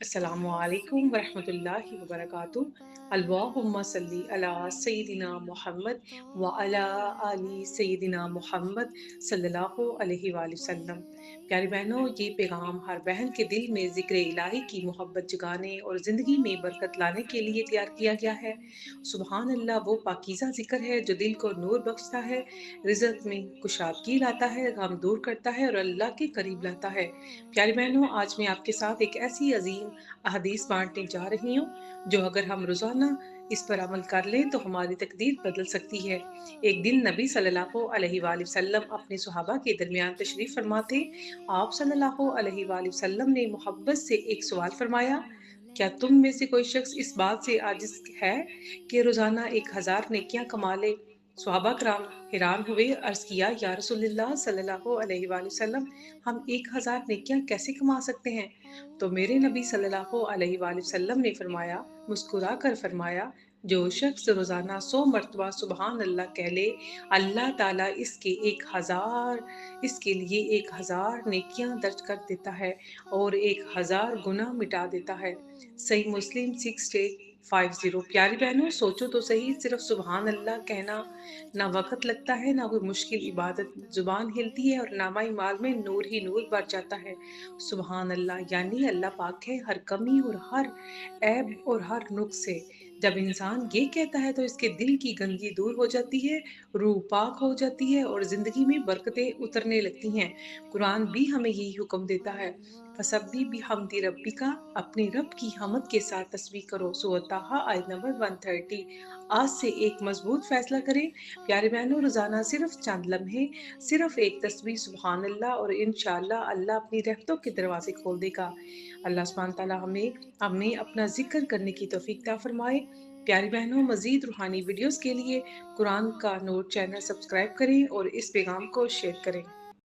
अस्सलामु अलैकुम वरहमतुल्लाहि वबरकातुहू। अल्लाहुम्मा सल्ली अला सय्यिदिना मुहम्मद व अला आलि सय्यिदिना मुहम्मद सल्लल्लाहु अलैहि वसल्लम। प्यारी बहनों, ये पैगाम हर बहन के दिल में ज़िक्र इलाही की मोहब्बत जगाने और ज़िंदगी में बरकत लाने के लिए तैयार किया गया है। सुबहान अल्लाह, वो पाकीज़ा ज़िक्र है जो दिल को नूर बख्शता है, रिज़्क़ में कुशादगी लाता है, गम दूर करता है और अल्लाह के करीब लाता है। प्यारी बहनों, आज मैं आपके साथ एक ऐसी अजीम अहदीस बांटने जा रही हूँ जो अगर हम रोज़ाना इस पर अमल कर लें तो हमारी तकदीर बदल सकती है। एक दिन नबी सल्लल्लाहु अलैहि वसल्लम अपने सहाबा के दरमियान तशरीफ़ फरमा थे। आप सल्लल्लाहु अलैहि वसल्लम ने मोहब्बत से एक सवाल फरमाया, क्या तुम में से कोई शख्स इस बात से आजिज़ है कि रोज़ाना 1000 नेकियां कमा ले? सहाबा कराम हैरान हुए, अर्ज किया, या रसूलल्लाह सल्लल्लाहु अलैहि वसल्लम, हम 1000 नेकियां कैसे कमा सकते हैं? तो मेरे नबी सल्लल्लाहु अलैहि वसल्लम ने फरमाया, मुस्कुरा कर फरमाया, जो शख्स रोजाना 100 मरतबा सुबहान अल्लाह कह ले, अल्लाह ताला इसके लिए 1000 नेकियां दर्ज कर देता है और 1000 गुनाह मिटा देता है। सही मुस्लिम 6850। प्यारी बहनों, सोचो तो सही, सिर्फ सुबहान अल्लाह कहना ना वक्त लगता है, ना कोई मुश्किल इबादत, जुबान हिलती है और नामाई माल में नूर ही नूर भर जाता है। सुबहान अल्लाह यानी अल्लाह पाक है हर कमी और हर ऐब और हर नुक्स से। जब इंसान ये कहता है तो इसके दिल की गंदगी दूर हो जाती है, रूह पाक हो जाती है और जिंदगी में बरकतें उतरने लगती हैं। कुरान भी हमें यही हुक्म देता है, फसब्बी बिहम्दि रब्बिका, अपने रब की हमद के साथ तस्बीह करो। सूरह ताहा आयत नंबर 130। आज से एक मजबूत फैसला करें प्यारे बहनों, रोजाना सिर्फ चंद लम्हे, सिर्फ एक तस्बीह सुबहान अल्लाह और इंशाअल्लाह अल्लाह अपनी रहमतों के दरवाजे खोल देगा। अल्लाह सुब्हान तआला हमें अपना जिक्र करने की तौफीक अता फरमाए। प्यारी बहनों, मजीद रूहानी वीडियोस के लिए कुरान का नूर चैनल सब्सक्राइब करें और इस पैगाम को शेयर करें।